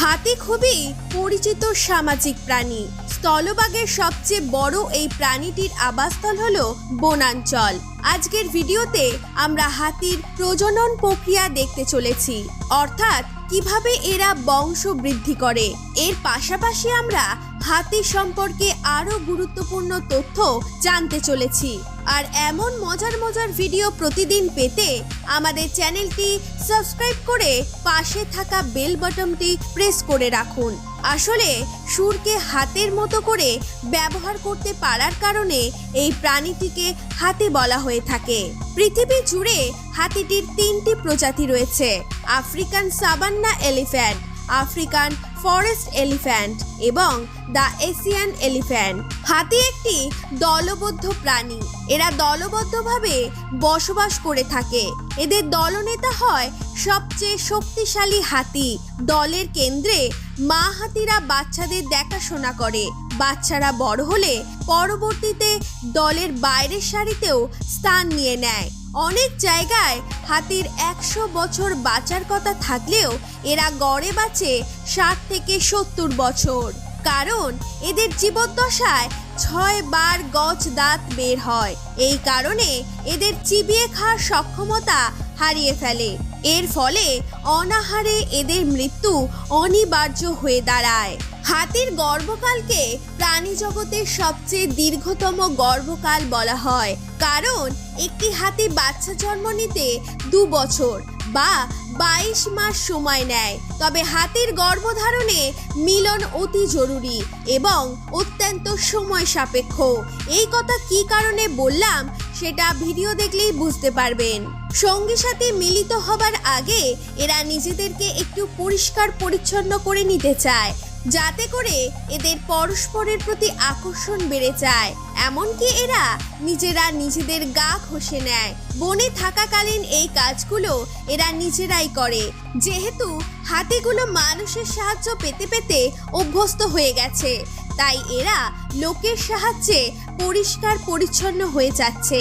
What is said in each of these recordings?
হাতি খুবই পরিচিত সামাজিক প্রাণী। স্থলভাগের সবচেয়ে বড় এই প্রাণীটির আবাসস্থল হলো বনাঞ্চল। আজকের ভিডিওতে আমরা হাতির প্রজনন প্রক্রিয়া দেখতে চলেছি, অর্থাৎ কিভাবে এরা বংশ বৃদ্ধি করে। এর পাশাপাশি আমরা হাতি সম্পর্কে আরো গুরুত্বপূর্ণ তথ্য জানতে চলেছি। আর এমন মজার মজার ভিডিও প্রতিদিন পেতে আমাদের চ্যানেলটি সাবস্ক্রাইব করে পাশে থাকা বেল বাটনটি প্রেস করে রাখুন। আসলে সুরকে হাতের মতো করে ব্যবহার করতে পারার কারণে এই প্রাণীটিকে হাতি বলা হয়ে থাকে। পৃথিবী জুড়ে হাতিটির 3টি প্রজাতি রয়েছে: African savanna elephant, African forest elephant এবং দ্য এশিয়ান এলিফ্যান্ট। হাতি একটি দলবদ্ধ প্রাণী। এরা দলবদ্ধভাবে বসবাস করে থাকে। এদের দলনেতা হয় সবচেয়ে শক্তিশালী হাতি। দলের কেন্দ্রে মা হাতিরা বাচ্চাদের দেখাশোনা করে। বাচ্চারা বড় হলে পরবর্তীতে দলের বাইরের সারিতেও স্থান নিয়ে নেয়। অনেক জায়গায় হাতির 100 বছর বাঁচার কথা থাকলেও এরা গড়ে বাঁচে 60 থেকে 70 বছর। কারণ এদের জীবদ্দশায় 6 বার গজ দাঁত বের হয়। এই কারণে এদের চিবিয়ে খাওয়ার সক্ষমতা হারিয়ে ফেলে। এর ফলে অনাহারে এদের মৃত্যু অনিবার্য হয়ে দাঁড়ায়। হাতির গর্ভকালকে প্রাণী জগতের সবচেয়ে দীর্ঘতম গর্ভকাল বলা হয়, কারণ একটি হাতি বাচ্চা জন্ম নিতে 2 বছর বা 22 মাস সময় নেয়। তবে হাতির গর্ভধারণে মিলন অতি জরুরি এবং অত্যন্ত সময় সাপেক্ষ। এই কথা কি কারণে বললাম সেটা ভিডিও দেখলেই বুঝতে পারবেন। সঙ্গী সাথে মিলিত হবার আগে এরা নিজেদেরকে একটু পরিষ্কার পরিচ্ছন্ন করে নিতে চায়, যাতে করে এদের পরস্পরের প্রতি আকর্ষণ বেড়ে যায়। এমনকি এরা নিজেরা নিজেদের গা ঘষে নেয়। বনে থাকাকালীন এই কাজগুলো এরা নিজেরাই করে, যেহেতু হাতিগুলো মানুষের সাহায্য পেতে পেতে অভ্যস্ত হয়ে গেছে। তাই এরা লোকের সাহায্যে পরিষ্কার পরিচ্ছন্ন হয়ে যাচ্ছে।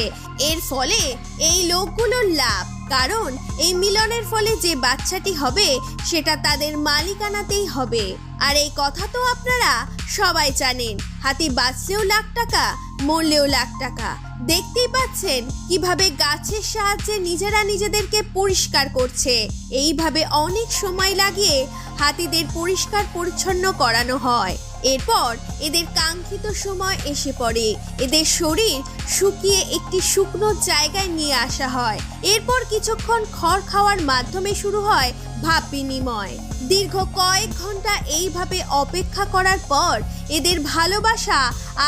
এর ফলে এই লোকগুলোর লাভ, কারণ এই মিলনের ফলে যে বাচ্চাটি হবে সেটা তাদের মালিকানাতেই হবে। আর এই কথা তো আপনারা সবাই জানেন, হাতি বাঁচলেও লাখ টাকা, মরলেও লাখ টাকা। দেখতেই পাচ্ছেন কিভাবে গাছের সাহায্যে নিজেরা নিজেদেরকে পরিষ্কার করছে। এইভাবে অনেক সময় লাগিয়ে হাতিদের পরিষ্কার পরিচ্ছন্ন করানো হয়। এরপর এদের কাঙ্ক্ষিত সময় এসে পড়ে। এদের শরীর শুকিয়ে একটি শুকনো জায়গায় নিয়ে আসা হয়। এরপর কিছুক্ষণ খড় খাওয়ার মাধ্যমে শুরু হয় ভাব বিনিময়। দীর্ঘ কয়েক ঘন্টা এইভাবে অপেক্ষা করার পর এদের ভালোবাসা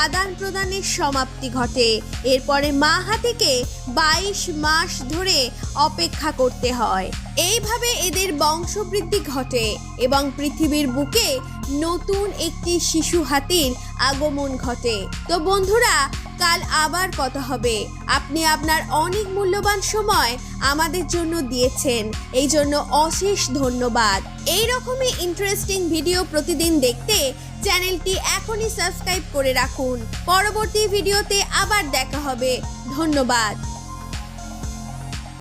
আদান প্রদানের সমাপ্তি ঘটে। এরপরে মা হাতিকে 22 মাস ধরে অপেক্ষা করতে হয়। এইভাবে এদের বংশবৃদ্ধি ঘটে এবং পৃথিবীর বুকে নতুন একটি শিশু হাতির আগমন ঘটে। তো বন্ধুরা, কাল আবার কথা হবে। আপনি আপনার অনেক মূল্যবান সময় আমাদের জন্য দিয়েছেন, এই জন্য অশেষ ধন্যবাদ। এই রকমই ইন্টারেস্টিং ভিডিও প্রতিদিন দেখতে চ্যানেলটি এখনই সাবস্ক্রাইব করে রাখুন। পরবর্তী ভিডিওতে আবার দেখা হবে। ধন্যবাদ।